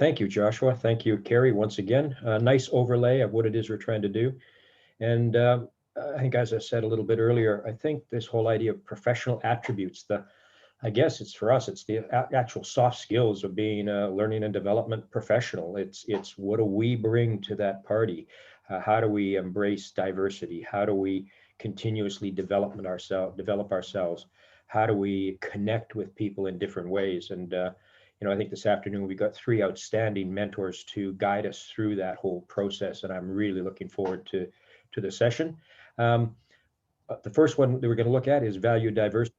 Thank you, Joshua. Thank you, Carrie, once again. A nice overlay of what it is we're trying to do. And I think, as I said a little bit earlier, I think this whole idea of professional attributes, I guess it's for us, it's the actual soft skills of being a learning and development professional. It's what do we bring to that party? How do we embrace diversity? How do we continuously develop ourselves? How do we connect with people in different ways? And I think this afternoon we got 3 outstanding mentors to guide us through that whole process, and I'm really looking forward to the session. The first one that we're going to look at is value diversity.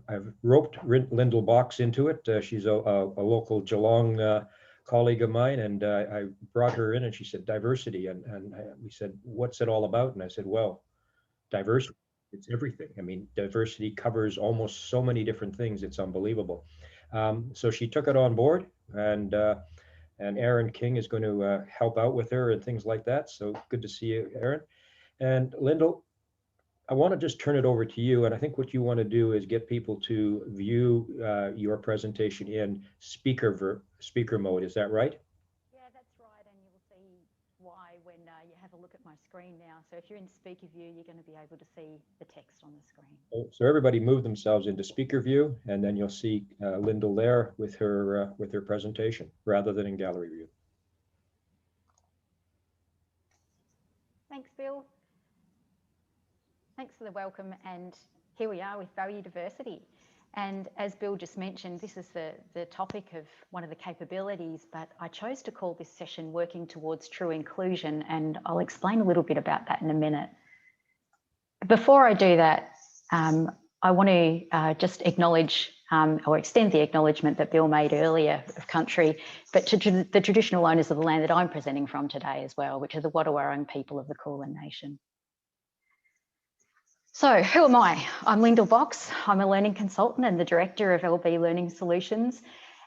I've roped Lyndal Box into it. She's a local Geelong colleague of mine, and I brought her in, and she said diversity, and we said, what's it all about? And I said, well, diversity, it's everything. I mean, diversity covers almost so many different things, it's unbelievable. So she took it on board, and Aaron King is going to help out with her and things like that. So good to see you, Aaron. And Lyndal, I want to just turn it over to you. And I think what you want to do is get people to view your presentation in speaker mode. Is that right? Yeah, that's right. And you'll see why when you have a look at my screen now. So if you're in speaker view, you're going to be able to see the text on the screen. So everybody move themselves into speaker view, and then you'll see Lyndal there with her presentation rather than in gallery view. Thanks, Bill. Thanks for the welcome, and here we are with value diversity. And as Bill just mentioned, this is the topic of one of the capabilities, but I chose to call this session Working Towards True Inclusion, and I'll explain a little bit about that in a minute. Before I do that, I want to just acknowledge or extend the acknowledgement that Bill made earlier of country, but to the traditional owners of the land that I'm presenting from today as well, which are the Wadawurrung people of the Kulin Nation. So who am I? I'm Lyndal Box. I'm a learning consultant and the director of LB Learning Solutions.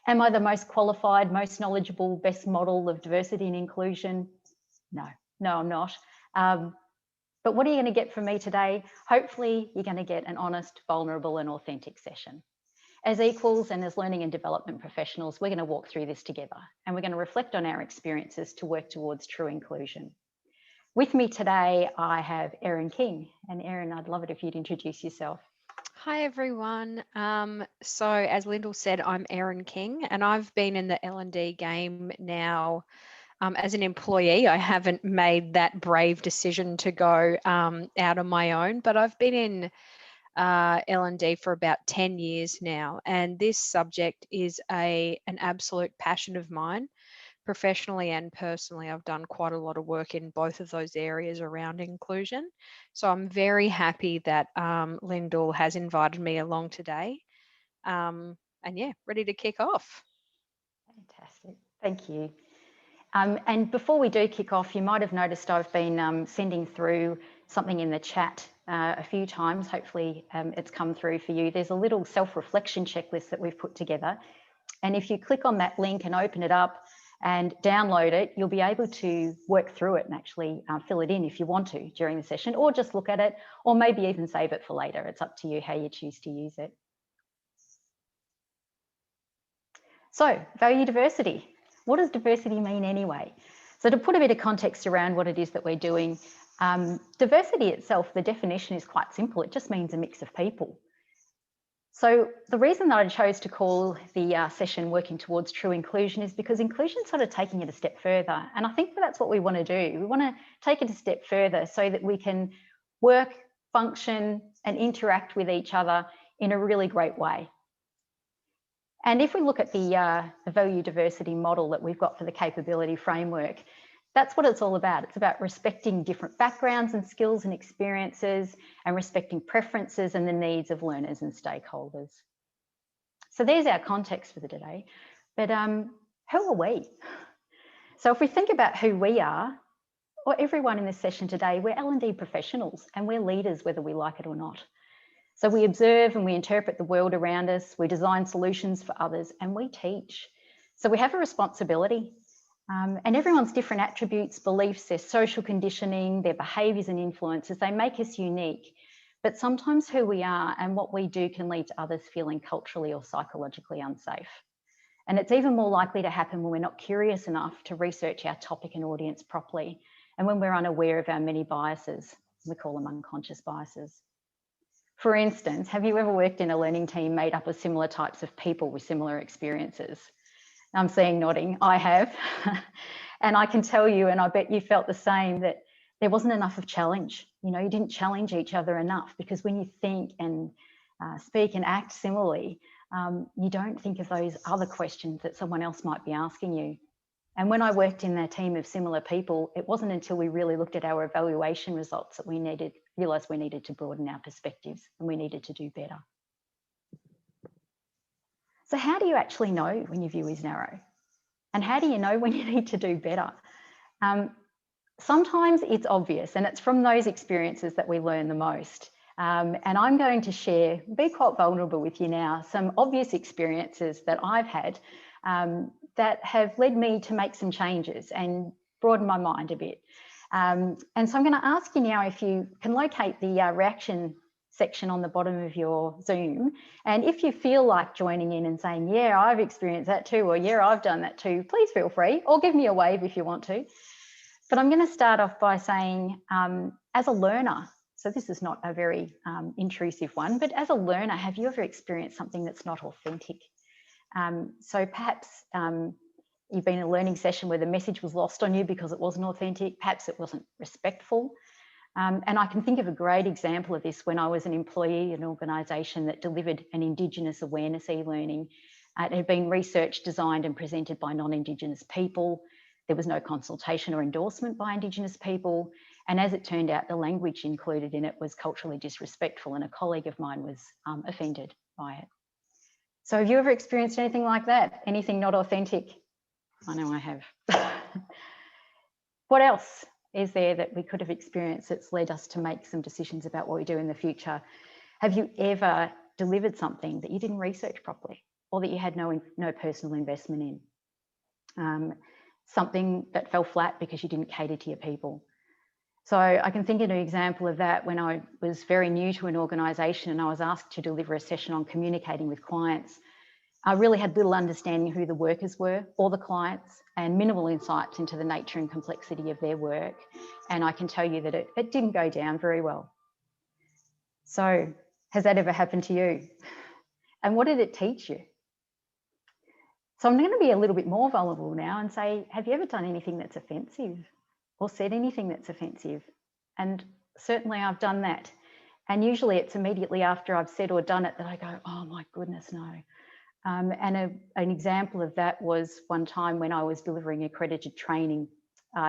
Am I the most qualified, most knowledgeable, best model of diversity and inclusion? No, I'm not. But what are you going to get from me today? Hopefully you're going to get an honest, vulnerable and authentic session. As equals and as learning and development professionals, we're going to walk through this together, and we're going to reflect on our experiences to work towards true inclusion. With me today, I have Erin King. And Erin, I'd love it if you'd introduce yourself. Hi, everyone. So as Lyndal said, I'm Erin King, and I've been in the L&D game now as an employee. I haven't made that brave decision to go out on my own, but I've been in L&D for about 10 years now, and this subject is an absolute passion of mine. Professionally and personally, I've done quite a lot of work in both of those areas around inclusion. So I'm very happy that Lyndal has invited me along today. And yeah, ready to kick off. Fantastic, thank you. And before we do kick off, you might have noticed I've been sending through something in the chat a few times. Hopefully it's come through for you. There's a little self-reflection checklist that we've put together. And if you click on that link and open it up, and download it, you'll be able to work through it and actually fill it in if you want to during the session, or just look at it, or maybe even save it for later. It's up to you how you choose to use it. So, value diversity. What does diversity mean anyway? So to put a bit of context around what it is that we're doing, diversity itself, the definition is quite simple. It just means a mix of people. So the reason that I chose to call the session Working Towards True Inclusion is because inclusion is sort of taking it a step further. And I think that's what we want to do. We want to take it a step further so that we can work, function and interact with each other in a really great way. And if we look at the value diversity model that we've got for the capability framework, that's what it's all about. It's about respecting different backgrounds and skills and experiences, and respecting preferences and the needs of learners and stakeholders. So there's our context for the today. But who are we? So if we think about who we are, or everyone in this session today, we're L&D professionals and we're leaders whether we like it or not. So we observe and we interpret the world around us, we design solutions for others, and we teach. So we have a responsibility. And everyone's different attributes, beliefs, their social conditioning, their behaviours and influences, they make us unique. But sometimes who we are and what we do can lead to others feeling culturally or psychologically unsafe. And it's even more likely to happen when we're not curious enough to research our topic and audience properly, and when we're unaware of our many biases. We call them unconscious biases. For instance, have you ever worked in a learning team made up of similar types of people with similar experiences? I'm seeing nodding. I have. And I can tell you, and I bet you felt the same, that there wasn't enough of challenge. You know, you didn't challenge each other enough, because when you think and speak and act similarly, you don't think of those other questions that someone else might be asking you. And when I worked in a team of similar people, it wasn't until we really looked at our evaluation results that we realised we needed to broaden our perspectives and we needed to do better. So how do you actually know when your view is narrow? And how do you know when you need to do better? Sometimes it's obvious, and it's from those experiences that we learn the most. And I'm going to share, be quite vulnerable with you now, some obvious experiences that I've had that have led me to make some changes and broaden my mind a bit. And so I'm going to ask you now if you can locate the reaction section on the bottom of your Zoom. And if you feel like joining in and saying, yeah, I've experienced that too, or yeah, I've done that too, please feel free, or give me a wave if you want to. But I'm going to start off by saying, as a learner, so this is not a very intrusive one, but as a learner, have you ever experienced something that's not authentic? So perhaps you've been in a learning session where the message was lost on you because it wasn't authentic, perhaps it wasn't respectful. And I can think of a great example of this when I was an employee in an organisation that delivered an Indigenous awareness e-learning. It had been researched, designed and presented by non-Indigenous people. There was no consultation or endorsement by Indigenous people. And as it turned out, the language included in it was culturally disrespectful, and a colleague of mine was offended by it. So have you ever experienced anything like that? Anything not authentic? I know I have. What else is there that we could have experienced that's led us to make some decisions about what we do in the future? Have you ever delivered something that you didn't research properly, or that you had no personal investment in? Something that fell flat because you didn't cater to your people. So I can think of an example of that when I was very new to an organisation and I was asked to deliver a session on communicating with clients. I really had little understanding who the workers were or the clients, and minimal insights into the nature and complexity of their work. And I can tell you that it didn't go down very well. So has that ever happened to you? And what did it teach you? So I'm going to be a little bit more vulnerable now and say, have you ever done anything that's offensive or said anything that's offensive? And certainly I've done that. And usually it's immediately after I've said or done it that I go, oh my goodness, no. And an example of that was one time when I was delivering accredited training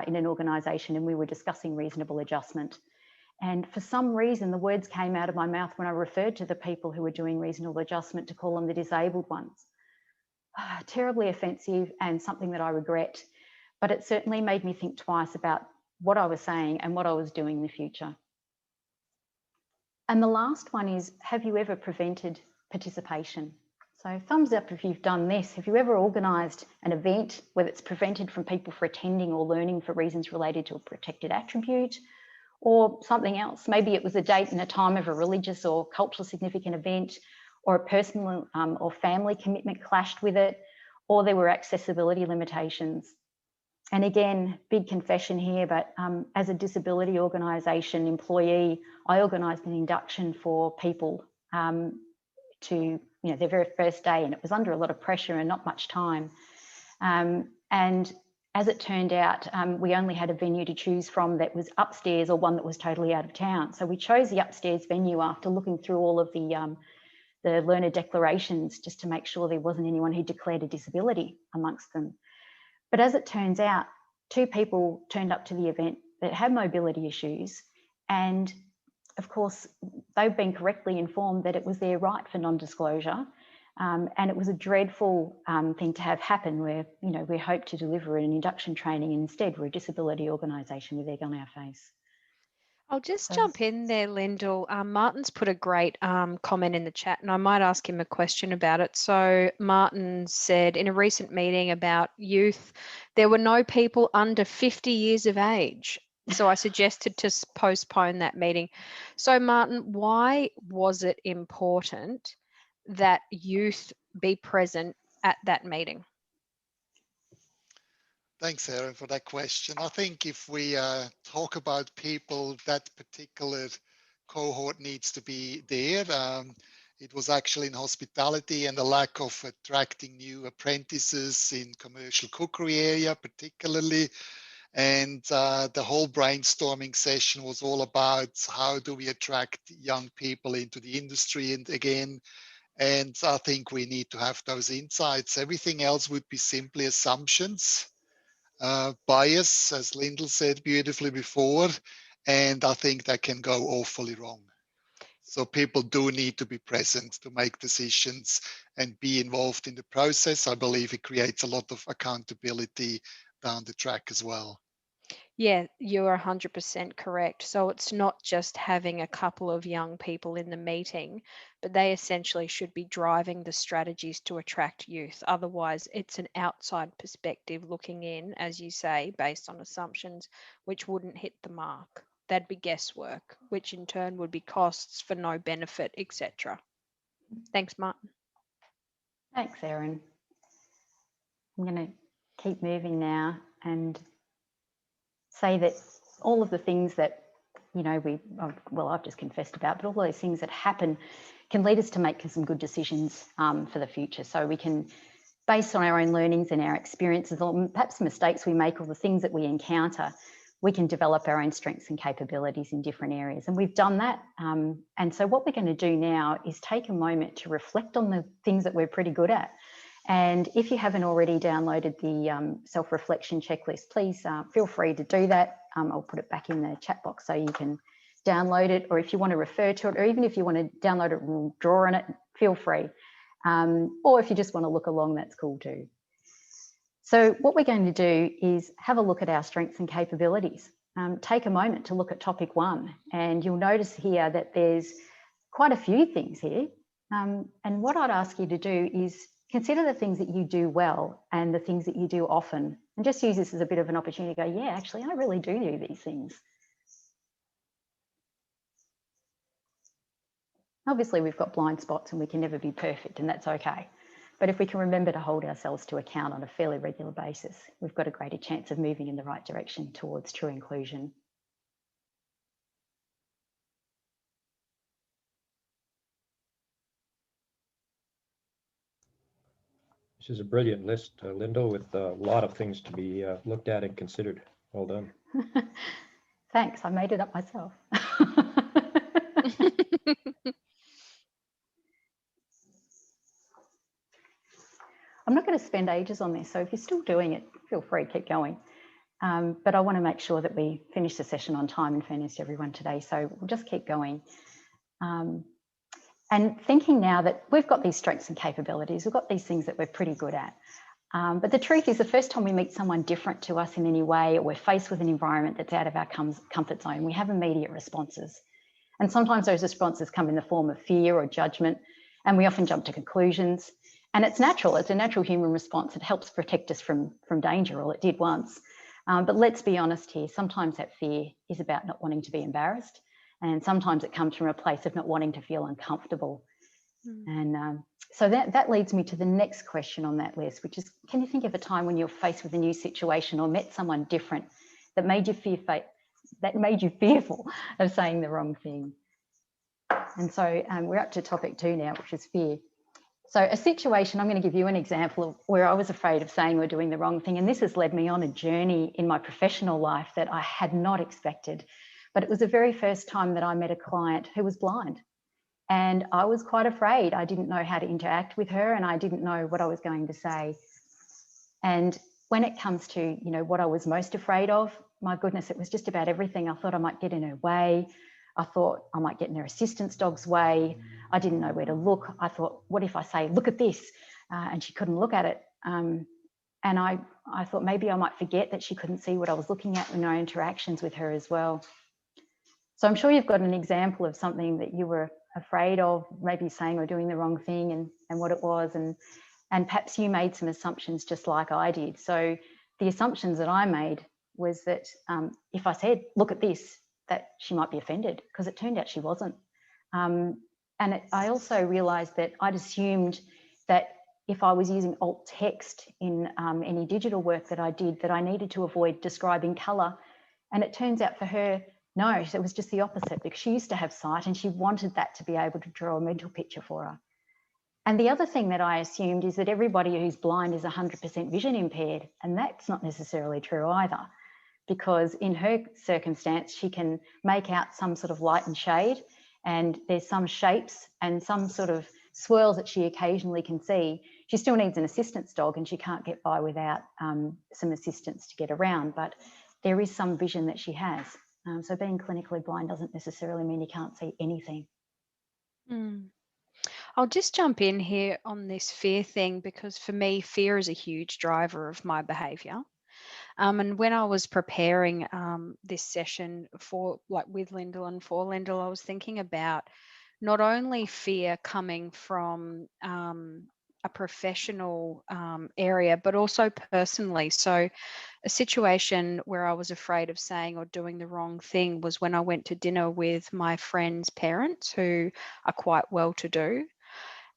in an organisation, and we were discussing reasonable adjustment. And for some reason, the words came out of my mouth when I referred to the people who were doing reasonable adjustment to call them the disabled ones. Terribly offensive and something that I regret, but it certainly made me think twice about what I was saying and what I was doing in the future. And the last one is, have you ever prevented participation? So thumbs up if you've done this. Have you ever organised an event whether it's prevented from people from attending or learning for reasons related to a protected attribute or something else? Maybe it was a date and a time of a religious or culturally significant event, or a personal or family commitment clashed with it, or there were accessibility limitations. And again, big confession here, but as a disability organisation employee, I organised an induction for people to their very first day, and it was under a lot of pressure and not much time. And as it turned out, we only had a venue to choose from that was upstairs or one that was totally out of town. So we chose the upstairs venue after looking through all of the learner declarations just to make sure there wasn't anyone who declared a disability amongst them. But as it turns out, 2 people turned up to the event that had mobility issues, and of course they've been correctly informed that it was their right for non-disclosure, and it was a dreadful thing to have happen where we hope to deliver an induction training and instead we're a disability organisation with egg on our face. I'll just jump in there, Lyndal. Martin's put a great comment in the chat, and I might ask him a question about it. So Martin said, in a recent meeting about youth, there were no people under 50 years of age. So I suggested to postpone that meeting. So Martin, why was it important that youth be present at that meeting? Thanks, Aaron, for that question. I think if we talk about people, that particular cohort needs to be there. It was actually in hospitality and the lack of attracting new apprentices in commercial cookery area, particularly. And the whole brainstorming session was all about how do we attract young people into the industry. And again, and I think we need to have those insights. Everything else would be simply assumptions, bias, as Lyndal said beautifully before. And I think that can go awfully wrong. So people do need to be present to make decisions and be involved in the process. I believe it creates a lot of accountability down the track as well. Yeah, you're 100% correct. So it's not just having a couple of young people in the meeting, but they essentially should be driving the strategies to attract youth. Otherwise, it's an outside perspective looking in, as you say, based on assumptions, which wouldn't hit the mark. That'd be guesswork, which in turn would be costs for no benefit, etc. Thanks, Martin. Thanks, Erin. I'm going to keep moving now and say that all of the things that, you know, I've just confessed about, but all those things that happen can lead us to make some good decisions for the future. So we can, based on our own learnings and our experiences, or perhaps mistakes we make or the things that we encounter, we can develop our own strengths and capabilities in different areas. And we've done that. And so what we're going to do now is take a moment to reflect on the things that we're pretty good at. And if you haven't already downloaded the self-reflection checklist, please feel free to do that. I'll put it back in the chat box so you can download it, or if you want to refer to it, or even if you want to download it and draw on it, feel free. Or if you just want to look along, that's cool too. So what we're going to do is have a look at our strengths and capabilities. Take a moment to look at topic 1, and you'll notice here that there's quite a few things here. And what I'd ask you to do is consider the things that you do well and the things that you do often, and just use this as a bit of an opportunity to go, yeah, actually, I really do these things. Obviously, we've got blind spots and we can never be perfect, and that's okay. But if we can remember to hold ourselves to account on a fairly regular basis, we've got a greater chance of moving in the right direction towards true inclusion. This is a brilliant list, Lyndal, with a lot of things to be looked at and considered. Well done. Thanks, I made it up myself. I'm not going to spend ages on this, so if you're still doing it, feel free, keep going. But I want to make sure that we finish the session on time, in fairness to everyone today, so we'll just keep going. And thinking now that we've got these strengths and capabilities, we've got these things that we're pretty good at. But the truth is, the first time we meet someone different to us in any way, or we're faced with an environment that's out of our comfort zone, we have immediate responses. And sometimes those responses come in the form of fear or judgment, and we often jump to conclusions. And it's natural, it's a natural human response. It helps protect us from danger, or it did once. But let's be honest here, sometimes that fear is about not wanting to be embarrassed. And sometimes it comes from a place of not wanting to feel uncomfortable. And so that leads me to the next question on that list, which is, can you think of a time when you're faced with a new situation or met someone different that made you fearful of saying the wrong thing? And so we're up to topic 2 now, which is fear. So a situation, I'm going to give you an example of where I was afraid of saying or doing the wrong thing. And this has led me on a journey in my professional life that I had not expected. But it was the very first time that I met a client who was blind. And I was quite afraid. I didn't know how to interact with her, and I didn't know what I was going to say. And when it comes to, you know, what I was most afraid of, my goodness, it was just about everything. I thought I might get in her way. I thought I might get in her assistance dog's way. I didn't know where to look. I thought, what if I say, look at this? And she couldn't look at it. And I thought maybe I might forget that she couldn't see what I was looking at in our interactions with her as well. So I'm sure you've got an example of something that you were afraid of, maybe saying or doing the wrong thing, and what it was. And perhaps you made some assumptions just like I did. So the assumptions that I made was that if I said, look at this, that she might be offended, because it turned out she wasn't. I also realised that I'd assumed that if I was using alt text in any digital work that I did, that I needed to avoid describing colour. And it turns out for her, no, it was just the opposite, because she used to have sight and she wanted that to be able to draw a mental picture for her. And the other thing that I assumed is that everybody who's blind is 100% vision impaired. And that's not necessarily true either, because in her circumstance, she can make out some sort of light and shade, and there's some shapes and some sort of swirls that she occasionally can see. She still needs an assistance dog, and she can't get by without some assistance to get around, but there is some vision that she has. So being clinically blind doesn't necessarily mean you can't see anything. I'll just jump in here on this fear thing, because for me, fear is a huge driver of my behaviour. And when I was preparing this session with Lyndal and for Lyndal, I was thinking about not only fear coming from a professional area, but also personally. So a situation where I was afraid of saying or doing the wrong thing was when I went to dinner with my friend's parents, who are quite well-to-do.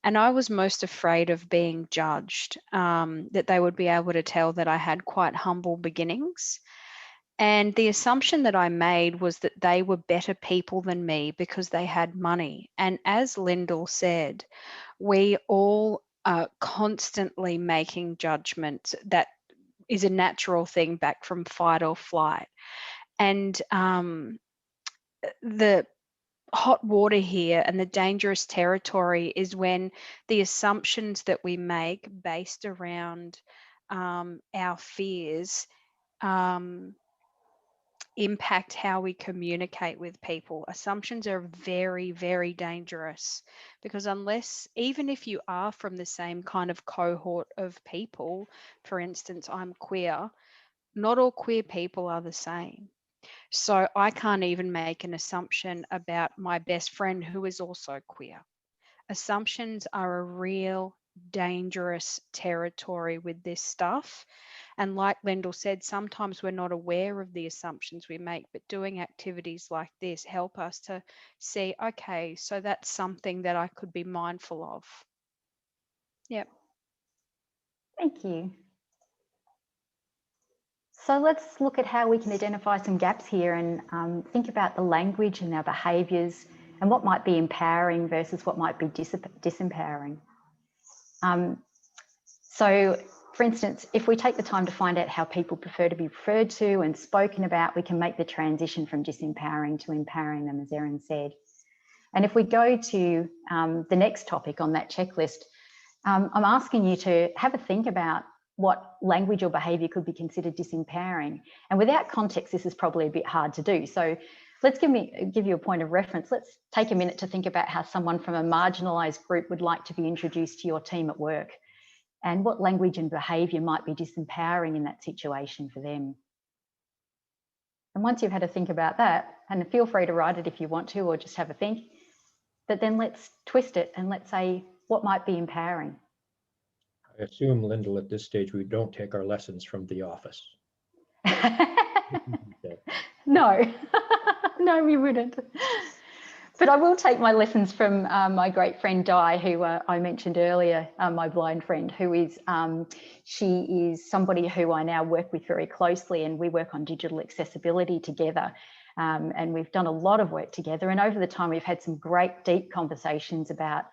And I was most afraid of being judged, that they would be able to tell that I had quite humble beginnings. And the assumption that I made was that they were better people than me because they had money. And as Lyndal said, we all are constantly making judgments. That is a natural thing back from fight or flight. And the hot water here and the dangerous territory is when the assumptions that we make based around our fears impact how we communicate with people. Assumptions are very, very dangerous, because even if you are from the same kind of cohort of people, for instance, I'm queer, not all queer people are the same. So I can't even make an assumption about my best friend who is also queer. Assumptions are a real dangerous territory with this stuff. And like Lyndal said, sometimes we're not aware of the assumptions we make, but doing activities like this help us to see, okay, so that's something that I could be mindful of. Yep. Thank you. So let's look at how we can identify some gaps here and think about the language and our behaviours and what might be empowering versus what might be disempowering. So, for instance, if we take the time to find out how people prefer to be referred to and spoken about, we can make the transition from disempowering to empowering them, as Erin said. And if we go to the next topic on that checklist, I'm asking you to have a think about what language or behaviour could be considered disempowering. And without context, this is probably a bit hard to do. So let's give you a point of reference. Let's take a minute to think about how someone from a marginalised group would like to be introduced to your team at work, and what language and behaviour might be disempowering in that situation for them. And once you've had a think about that, and feel free to write it if you want to, or just have a think, but then let's twist it and let's say what might be empowering. I assume, Lyndal, at this stage, we don't take our lessons from The Office. No, no, we wouldn't. But I will take my lessons from my great friend Di, who I mentioned earlier, my blind friend, who is, she is somebody who I now work with very closely, and we work on digital accessibility together. And we've done a lot of work together. And over the time, we've had some great deep conversations about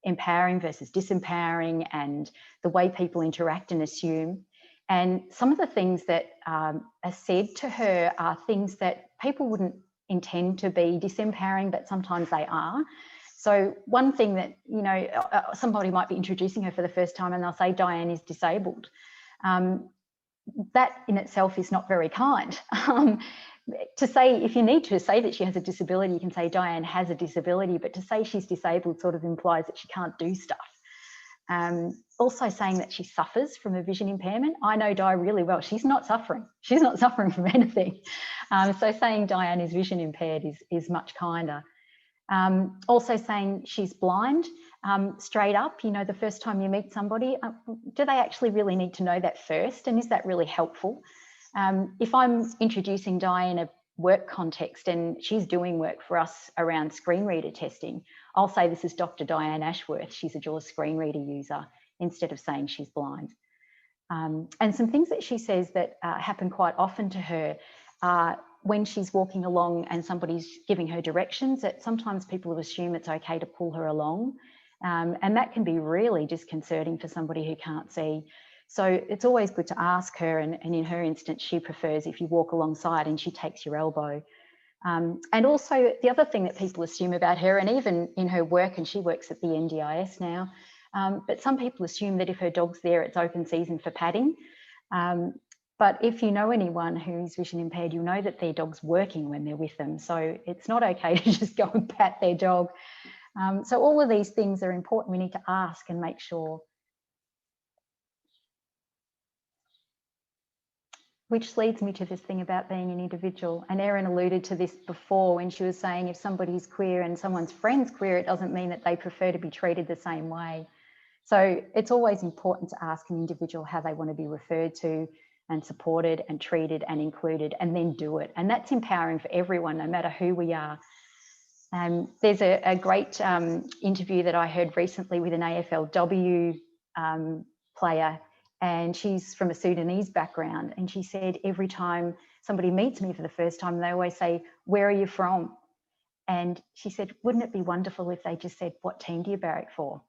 empowering versus disempowering and the way people interact and assume. And some of the things that are said to her are things that people wouldn't intend to be disempowering, but sometimes they are. So one thing that, you know, somebody might be introducing her for the first time and they'll say Diane is disabled. That in itself is not very kind. To say, if you need to say that she has a disability, you can say Diane has a disability, but to say she's disabled sort of implies that she can't do stuff. Also saying that she suffers from a vision impairment. I know Di really well. She's not suffering. She's not suffering from anything. So saying Diane is vision impaired is much kinder. Also saying she's blind, straight up, you know, the first time you meet somebody, do they actually really need to know that first? And is that really helpful? If I'm introducing Di in a work context and she's doing work for us around screen reader testing, I'll say this is Dr. Diane Ashworth. She's a JAWS screen reader user instead of saying she's blind. And some things that she says that happen quite often to her are when she's walking along and somebody's giving her directions, that sometimes people assume it's okay to pull her along. And that can be really disconcerting for somebody who can't see. So it's always good to ask her, and in her instance, she prefers if you walk alongside and she takes your elbow. And also the other thing that people assume about her, and even in her work, and she works at the NDIS now, but some people assume that if her dog's there, it's open season for patting. But if you know anyone who's vision impaired, you'll know that their dog's working when they're with them. So it's not okay to just go and pat their dog. So all of these things are important. We need to ask and make sure. Which leads me to this thing about being an individual. And Erin alluded to this before when she was saying if somebody's queer and someone's friend's queer, it doesn't mean that they prefer to be treated the same way. So it's always important to ask an individual how they want to be referred to and supported and treated and included, and then do it. And that's empowering for everyone, no matter who we are. There's a great interview that I heard recently with an AFLW player, and she's from a Sudanese background. And she said, every time somebody meets me for the first time, they always say, "Where are you from?" And she said, wouldn't it be wonderful if they just said, "What team do you barrack for?"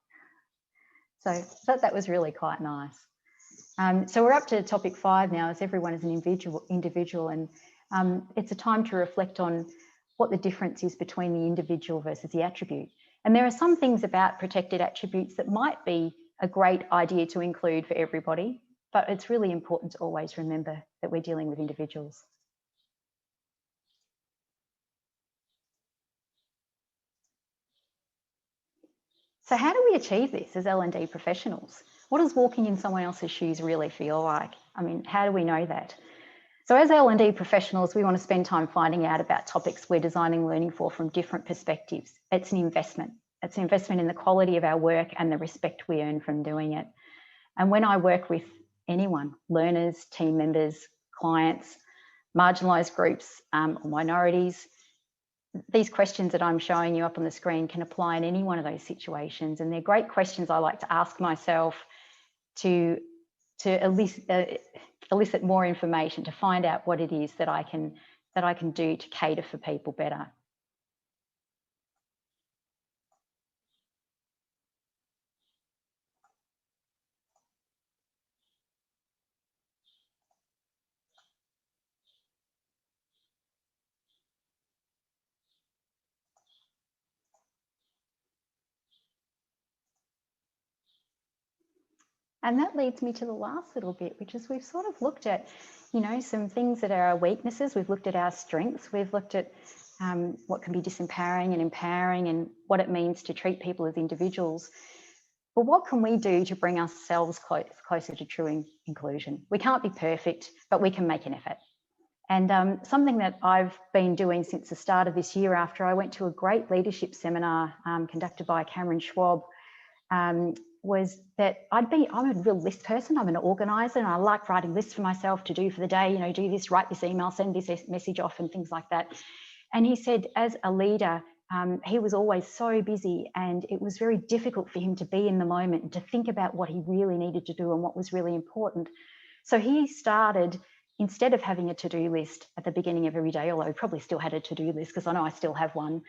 So I thought that was really quite nice. So we're up to topic 5 now, as everyone is an individual, and it's a time to reflect on what the difference is between the individual versus the attribute. And there are some things about protected attributes that might be a great idea to include for everybody, but it's really important to always remember that we're dealing with individuals. So how do we achieve this as L&D professionals? What does walking in someone else's shoes really feel like? I mean, how do we know that? So as L&D professionals, we want to spend time finding out about topics we're designing learning for from different perspectives. It's an investment. It's an investment in the quality of our work and the respect we earn from doing it. And when I work with anyone, learners, team members, clients, marginalised groups or minorities, these questions that I'm showing you up on the screen can apply in any one of those situations. And they're great questions I like to ask myself to elicit more information, to find out what it is that I can do to cater for people better. And that leads me to the last little bit, which is we've sort of looked at, you know, some things that are our weaknesses. We've looked at our strengths. We've looked at what can be disempowering and empowering and what it means to treat people as individuals. But what can we do to bring ourselves closer to true inclusion? We can't be perfect, but we can make an effort. And something that I've been doing since the start of this year, after I went to a great leadership seminar conducted by Cameron Schwab, was that I'm a real list person. I'm an organizer, and I like writing lists for myself to do for the day, you know, do this, write this email, send this message off and things like that. And he said, as a leader, he was always so busy, and it was very difficult for him to be in the moment and to think about what he really needed to do and what was really important. So he started, instead of having a to-do list at the beginning of every day, although he probably still had a to-do list because I know I still have one,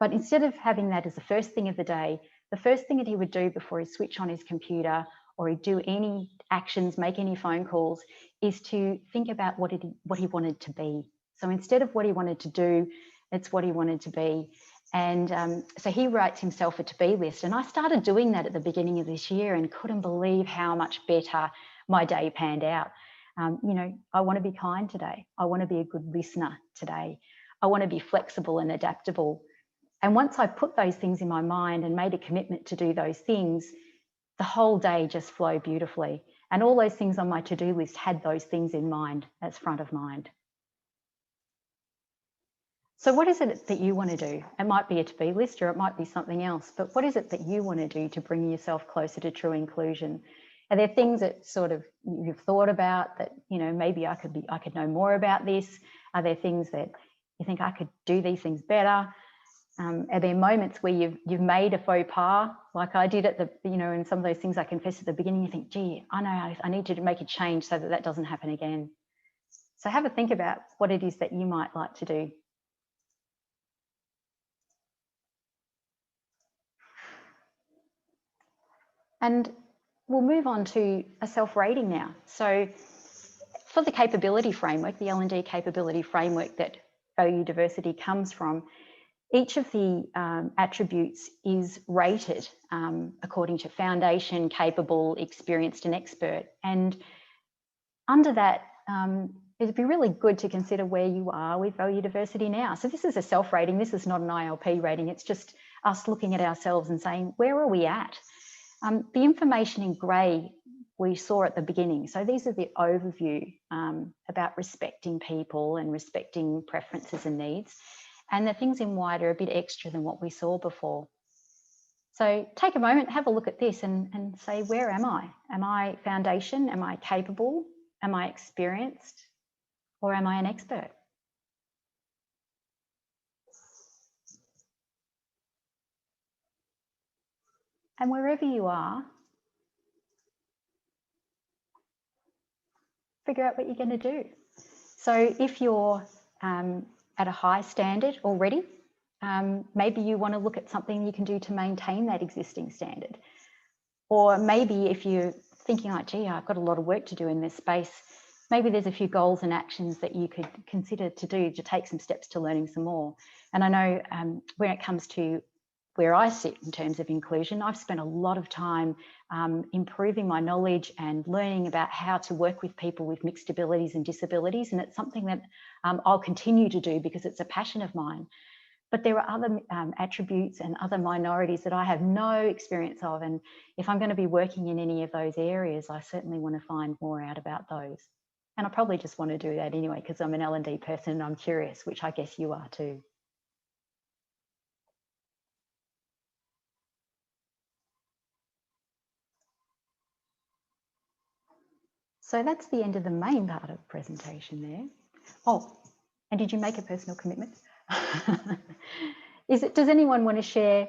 but instead of having that as the first thing of the day, the first thing that he would do before he switched on his computer or he'd do any actions, make any phone calls, is to think about what he wanted to be. So instead of what he wanted to do, it's what he wanted to be. And so he writes himself a to-be list. And I started doing that at the beginning of this year and couldn't believe how much better my day panned out. You know, I want to be kind today. I want to be a good listener today. I want to be flexible and adaptable. And once I put those things in my mind and made a commitment to do those things, the whole day just flowed beautifully. And all those things on my to-do list had those things in mind, as front of mind. So what is it that you want to do? It might be a to-be list or it might be something else, but what is it that you want to do to bring yourself closer to true inclusion? Are there things that sort of you've thought about that, you know, maybe I could know more about this? Are there things that you think I could do these things better? Are there moments where you've made a faux pas, like I did at the, in some of those things I confessed at the beginning? You think, gee, I know I need to make a change so that that doesn't happen again. So have a think about what it is that you might like to do. And we'll move on to a self-rating now. So for the capability framework, the L&D capability framework that value diversity comes from, each of the attributes is rated according to foundation, capable, experienced, and expert. And under that, it'd be really good to consider where you are with value diversity now. So this is a self-rating. This is not an ILP rating. It's just us looking at ourselves and saying, where are we at? The information in grey we saw at the beginning. So these are the overview about respecting people and respecting preferences and needs. And the things in white are a bit extra than what we saw before. So take a moment, have a look at this and say, where am I? Am I foundation? Am I capable? Am I experienced? Or am I an expert? And wherever you are, figure out what you're going to do. So if you're at a high standard already, maybe you want to look at something you can do to maintain that existing standard. Or maybe if you're thinking like, gee, I've got a lot of work to do in this space, maybe there's a few goals and actions that you could consider to do to take some steps to learning some more. And I know when it comes to where I sit in terms of inclusion, I've spent a lot of time improving my knowledge and learning about how to work with people with mixed abilities and disabilities. And it's something that I'll continue to do because it's a passion of mine. But there are other attributes and other minorities that I have no experience of. And if I'm going to be working in any of those areas, I certainly want to find more out about those. And I probably just want to do that anyway, because I'm an L&D person and I'm curious, which I guess you are too. So that's the end of the main part of the presentation there. Oh, and did you make a personal commitment? Does anyone want to share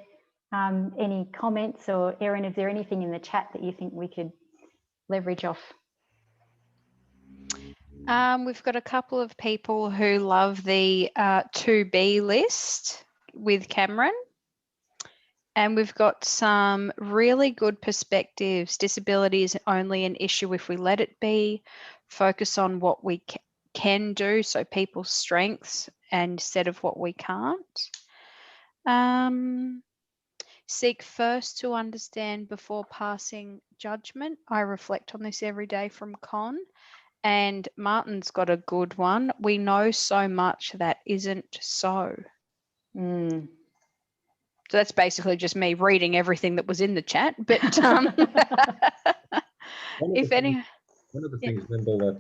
any comments, or Erin, is there anything in the chat that you think we could leverage off? We've got a couple of people who love the to-be list with Cameron. And we've got some really good perspectives. Disability is only an issue if we let it be. Focus on what we can do, so people's strengths instead of what we can't. Seek first to understand before passing judgment. I reflect on this every day from Con. And Martin's got a good one. We know so much that isn't so. Mm. So that's basically just me reading everything that was in the chat. But if any, one of the things, Lyndal,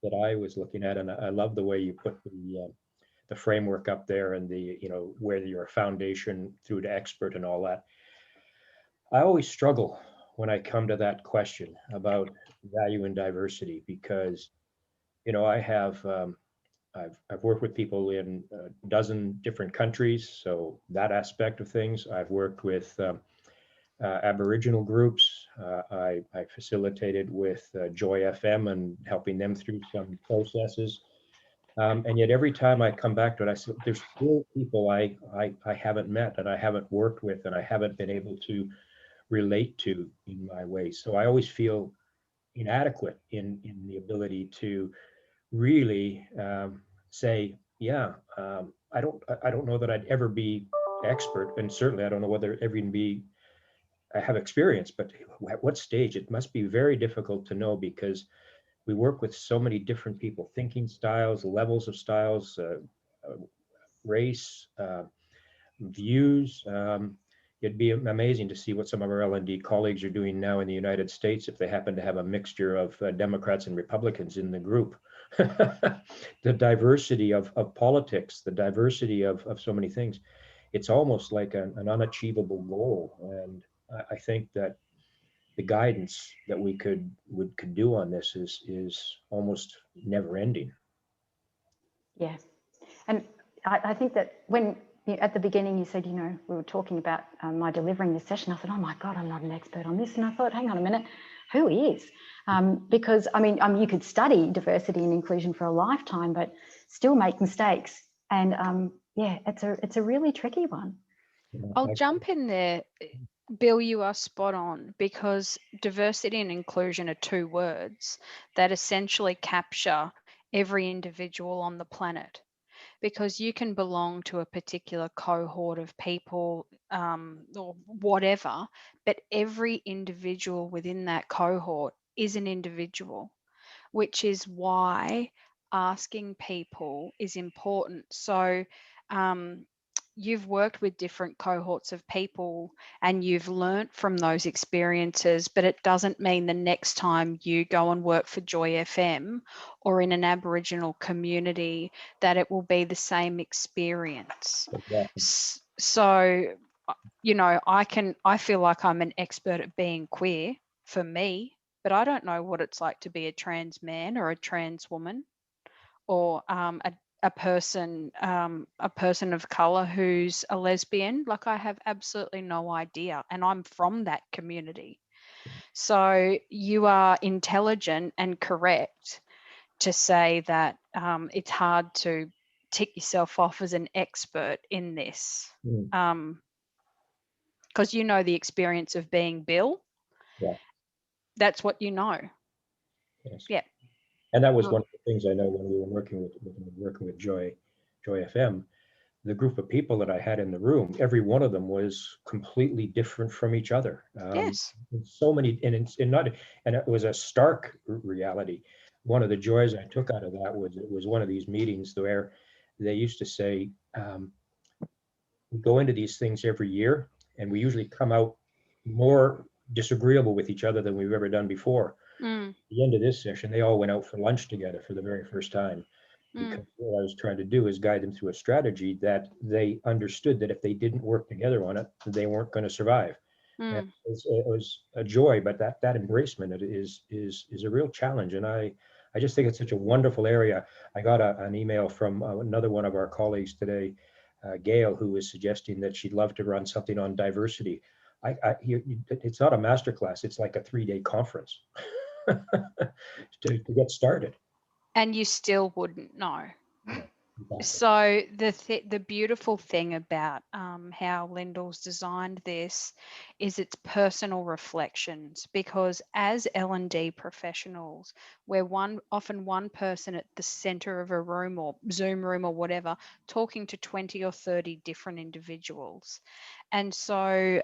that I was looking at, and I love the way you put the framework up there, and the where you're a foundation through to expert and all that. I always struggle when I come to that question about value and diversity, because I have I've worked with people in a dozen different countries, so that aspect of things. I've worked with Aboriginal groups. I facilitated with Joy FM and helping them through some processes. And yet every time I come back to it, I say, there's still people I haven't met and I haven't worked with and I haven't been able to relate to in my way. So I always feel inadequate in the ability to really say, yeah, I don't know that I'd ever be expert, and certainly I don't know whether ever even I have experience, but at what stage? It must be very difficult to know, because we work with so many different people, thinking styles, levels of styles, race, views. It'd be amazing to see what some of our L&D colleagues are doing now in the United States if they happen to have a mixture of Democrats and Republicans in the group. The diversity of politics, the diversity of so many things. It's almost like an unachievable goal. And I think that the guidance that we could do on this is almost never ending. Yeah, and I think that when at the beginning you said, we were talking about my delivering this session. I thought, oh my God, I'm not an expert on this. And I thought, hang on a minute, who is? Because you could study diversity and inclusion for a lifetime, but still make mistakes. And it's a really tricky one. I'll jump in there. Bill, you are spot on, because diversity and inclusion are two words that essentially capture every individual on the planet, because you can belong to a particular cohort of people or whatever, but every individual within that cohort is an individual, which is why asking people is important. So you've worked with different cohorts of people and you've learnt from those experiences, but it doesn't mean the next time you go and work for Joy FM or in an Aboriginal community that it will be the same experience. Exactly. So, I feel like I'm an expert at being queer for me, but I don't know what it's like to be a trans man or a trans woman, or a person of color who's a lesbian. Like, I have absolutely no idea, and I'm from that community. So you are intelligent and correct to say that it's hard to tick yourself off as an expert in this, because you know the experience of being Bill. Yeah. That's what you know. Yes. Yeah. And that was one of the things I know when we were working with Joy FM. The group of people that I had in the room, every one of them was completely different from each other. Yes. So many, and it was a stark reality. One of the joys I took out of that was, it was one of these meetings where they used to say, we go into these things every year, and we usually come out more disagreeable with each other than we've ever done before. At the end of this session, they all went out for lunch together for the very first time, because what I was trying to do is guide them through a strategy that they understood that if they didn't work together on it, they weren't going to survive. And it was a joy, but that embracement is a real challenge. And I just think it's such a wonderful area. I got an email from another one of our colleagues today, Gail, who was suggesting that she'd love to run something on diversity. It's not a masterclass, it's like a 3-day conference to get started. And you still wouldn't know. Yeah, exactly. So the beautiful thing about how Lyndal's designed this is its personal reflections, because as L&D professionals, we're often one person at the center of a room or Zoom room or whatever, talking to 20 or 30 different individuals. And so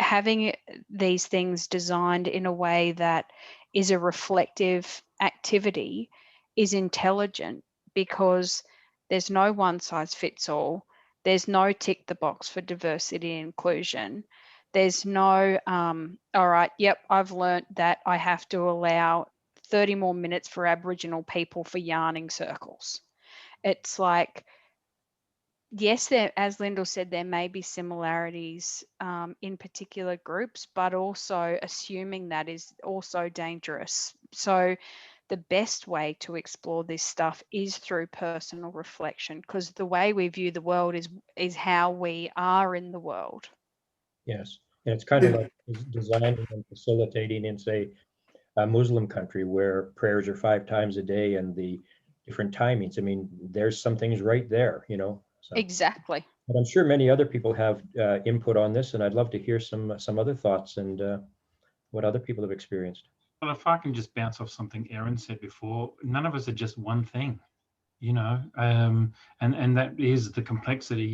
having these things designed in a way that is a reflective activity is intelligent, because there's no one size fits all. There's no tick the box for diversity and inclusion. There's no, all right, yep, I've learnt that I have to allow 30 more minutes for Aboriginal people for yarning circles. It's like, yes, as Lyndal said, there may be similarities in particular groups, but also assuming that is also dangerous. So the best way to explore this stuff is through personal reflection, because the way we view the world is how we are in the world. Yes, and it's kind of like designing and facilitating in, say, a Muslim country where prayers are 5 times a day and the different timings. I mean, there's some things right there, So. Exactly. But I'm sure many other people have input on this, and I'd love to hear some other thoughts and what other people have experienced. Well, if I can just bounce off something Erin said before, none of us are just one thing, and that is the complexity.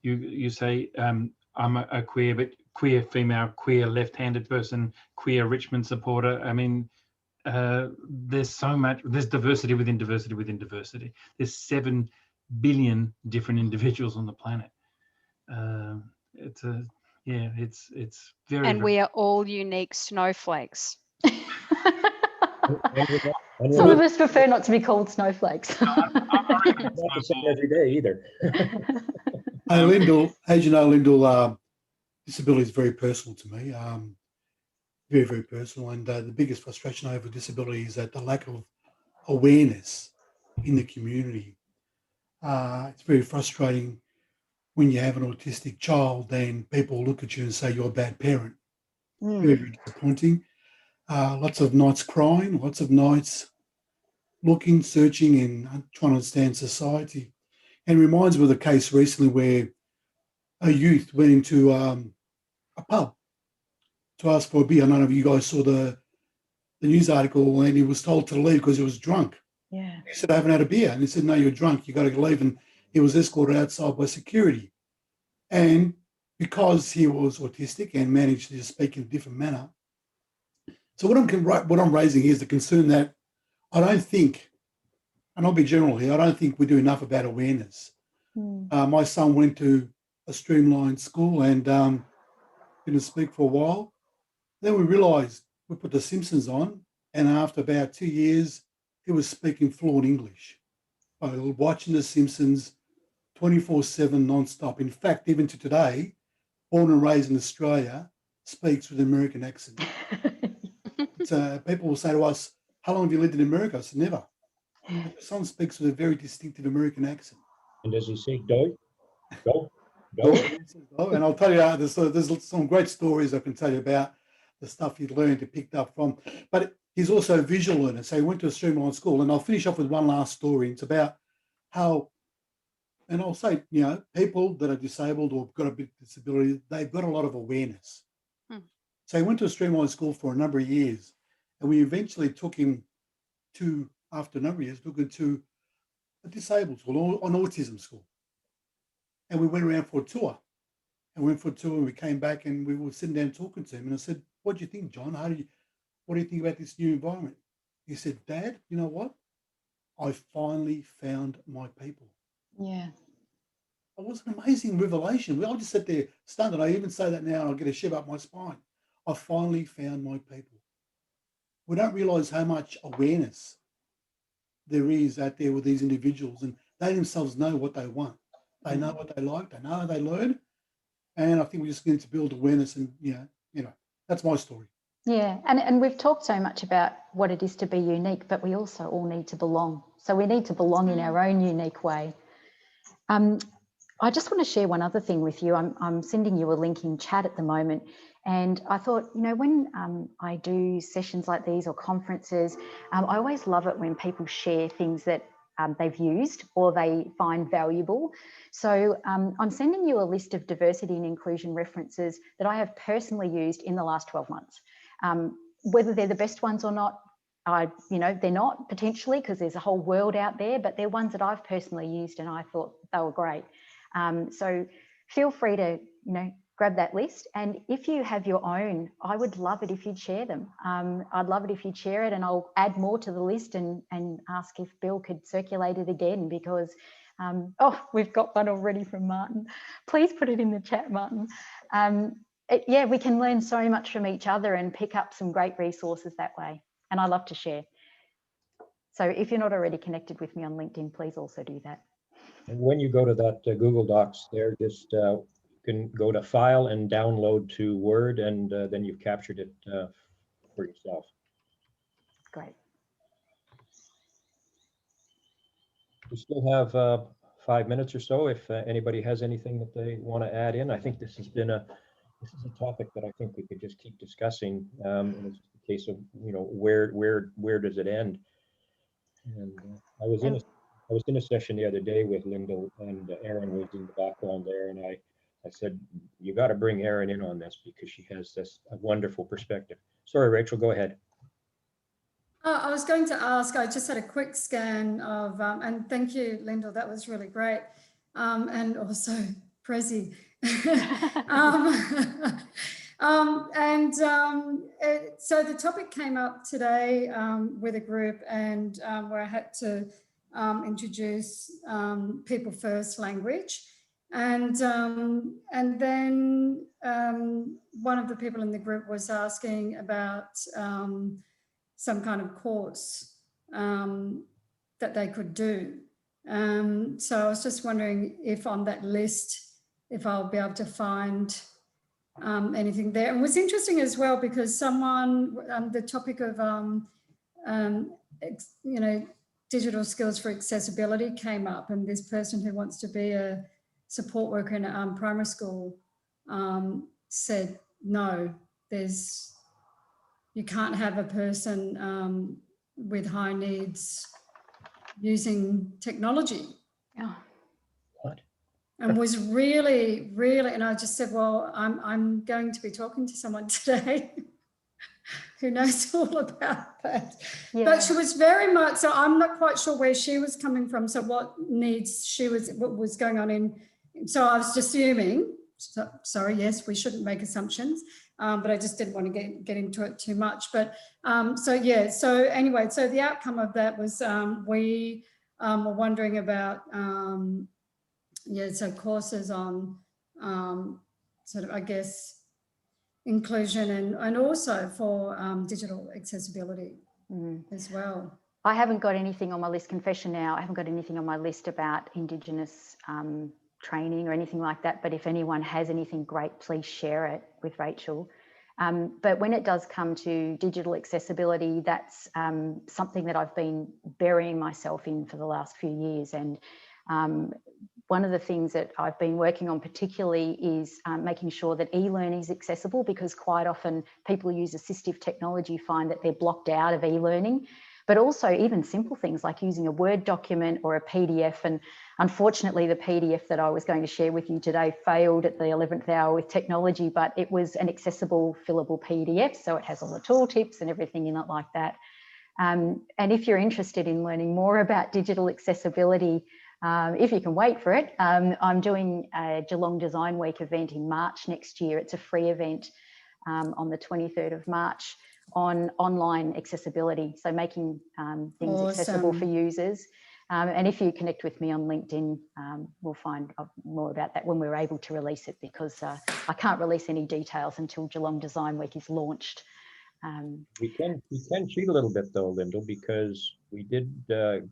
You say I'm a queer, but queer female, queer left-handed person, queer Richmond supporter. I mean, there's so much. There's diversity within diversity within diversity. There's 7 billion different individuals on the planet. It's very. And we are all unique snowflakes. Some of us prefer not to be called snowflakes. Not the same every day either. Lyndal, as you know, Lyndal, disability is very personal to me. Very, very personal. And the biggest frustration over disability is that the lack of awareness in the community. It's very frustrating when you have an autistic child, then people look at you and say you're a bad parent. Very, very disappointing. Lots of nights crying, lots of nights looking, searching, and trying to understand society. And it reminds me of the case recently where a youth went into a pub to ask for a beer. None of you guys saw the news article, and he was told to leave because he was drunk. Yeah. He said, I haven't had a beer. And he said, no, you're drunk. You got to leave. And he was escorted outside by security. And because he was autistic and managed to speak in a different manner. So what I'm raising here is the concern that I don't think, and I'll be general here, I don't think we do enough about awareness. My son went to a streamlined school and didn't speak for a while. Then we realised we put The Simpsons on, and after about 2 years, he was speaking fluent English. By watching The Simpsons 24/7 non-stop. In fact, even to today, born and raised in Australia, speaks with an American accent. So people will say to us, how long have you lived in America? I said, never. My son speaks with a very distinctive American accent. And does he say do? Go? And I'll tell you, there's some great stories I can tell you about the stuff he learned and picked up from. But he's also a visual learner. So he went to a streamlined school. And I'll finish off with one last story. It's about how, and I'll say, people that are disabled or got a bit of disability, they've got a lot of awareness. So he went to a streamlined school for a number of years. And we eventually took him to, after a number of years, took him to a disabled school, or an autism school. And we went around for a tour. And we came back and we were sitting down talking to him. And I said, what do you think, John? What do you think about this new environment? He said, Dad, you know what? I finally found my people. Yeah. It was an amazing revelation. I just sat there stunned. And I even say that now and I'll get a shiver up my spine. I finally found my people. We don't realise how much awareness there is out there with these individuals, and they themselves know what they want. They know what they like. They know how they learn. And I think we just need to build awareness, and that's my story. Yeah, and we've talked so much about what it is to be unique, but we also all need to belong. So we need to belong in our own unique way. I just want to share one other thing with you. I'm sending you a link in chat at the moment. And I thought, when I do sessions like these or conferences, I always love it when people share things that they've used or they find valuable. So I'm sending you a list of diversity and inclusion references that I have personally used in the last 12 months. Whether they're the best ones or not, they're not potentially, because there's a whole world out there, but they're ones that I've personally used and I thought they were great. So feel free to, grab that list. And if you have your own, I would love it if you'd share them. I'd love it if you'd share it, and I'll add more to the list and ask if Bill could circulate it again, because, we've got one already from Martin. Please put it in the chat, Martin. We can learn so much from each other and pick up some great resources that way. And I love to share. So if you're not already connected with me on LinkedIn, please also do that. And when you go to that Google Docs there, just you can go to File and download to Word, and then you've captured it for yourself. Great. We still have 5 minutes or so if anybody has anything that they want to add in. I think this is a topic that I think we could just keep discussing. And it's a case of where does it end? And I was in a session the other day with Lyndal, and Erin was in the background there, and I said, you got to bring Erin in on this because she has a wonderful perspective. Sorry, Rachel, go ahead. I was going to ask, I just had a quick scan of, and thank you, Lyndal, that was really great. And also Prezi. So the topic came up today with a group, and where I had to introduce people first language. And then one of the people in the group was asking about some kind of course that they could do. So I was just wondering if on that list, if I'll be able to find anything there. And it was interesting as well because someone, the topic of, digital skills for accessibility came up, and this person who wants to be a support worker in primary school said, no, you can't have a person with high needs using technology. Oh. What? And was really, really, and I just said, well, I'm going to be talking to someone today who knows all about that. Yeah. But she was very much, so I'm not quite sure where she was coming from. So what was going on in, so I was assuming, sorry, yes, we shouldn't make assumptions, but I just didn't want to get into it too much. But so anyway, so the outcome of that was we were wondering about, so courses on sort of, I guess, inclusion and also for digital accessibility as well. I haven't got anything on my list, confession now, I haven't got anything on my list about Indigenous training or anything like that, but if anyone has anything great, please share it with Rachel. But when it does come to digital accessibility, that's something that I've been burying myself in for the last few years. And one of the things that I've been working on particularly is making sure that e-learning is accessible, because quite often people who use assistive technology find that they're blocked out of e-learning, but also even simple things like using a Word document or a PDF. And unfortunately, the PDF that I was going to share with you today failed at the 11th hour with technology, but it was an accessible, fillable PDF. So it has all the tooltips and everything in it like that. And if you're interested in learning more about digital accessibility, if you can wait for it, I'm doing a Geelong Design Week event in March next year. It's a free event on the 23rd of March on online accessibility. So making things accessible for users. And if you connect with me on LinkedIn, we'll find out more about that when we're able to release it, because I can't release any details until Geelong Design Week is launched. We can cheat a little bit though, Lyndal, because we did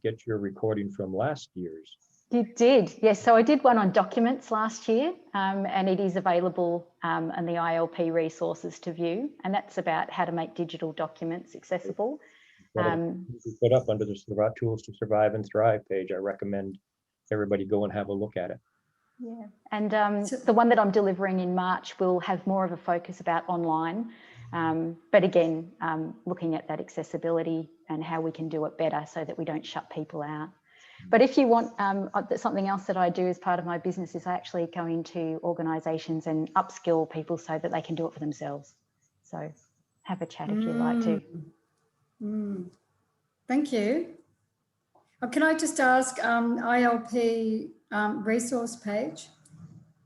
get your recording from last year's. You did, yes. So I did one on documents last year, and it is available on the ILP resources to view, and that's about how to make digital documents accessible. We put up under the Tools to Survive and Thrive page. I recommend everybody go and have a look at it. Yeah, and the one that I'm delivering in March will have more of a focus about online, but again, looking at that accessibility and how we can do it better so that we don't shut people out. But if you want, something else that I do as part of my business is I actually go into organisations and upskill people so that they can do it for themselves. So have a chat if you'd like to. Thank you. Can I just ask, ILP resource page?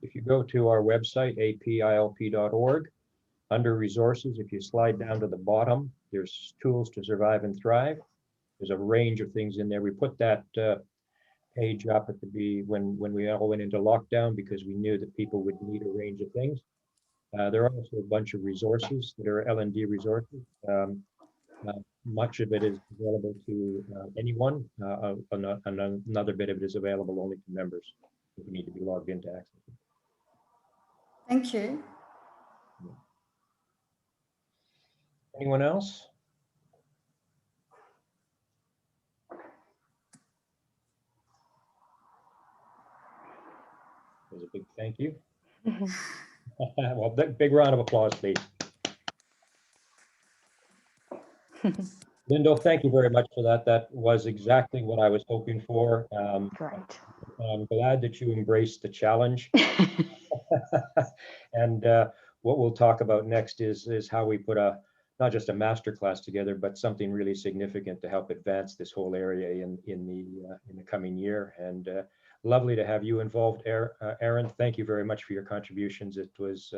If you go to our website, apilp.org, under resources, if you slide down to the bottom, there's Tools to Survive and Thrive. There's a range of things in there. We put that page up at when we all went into lockdown, because we knew that people would need a range of things. There are also a bunch of resources that are L&D resources. Much of it is available to anyone. Another bit of it is available only to members who need to be logged in to access it. Thank you. Anyone else? There's a big thank you. Well, big round of applause, please. Lyndal, thank you very much for that. That was exactly what I was hoping for. Great. I'm glad that you embraced the challenge. And what we'll talk about next is how we put not just a masterclass together, but something really significant to help advance this whole area in the coming year. And lovely to have you involved, Aaron. Thank you very much for your contributions. It was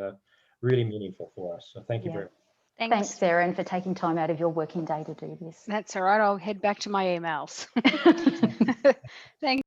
really meaningful for us. So thank you very much. Thanks, Aaron, for taking time out of your working day to do this. That's all right. I'll head back to my emails. Thanks.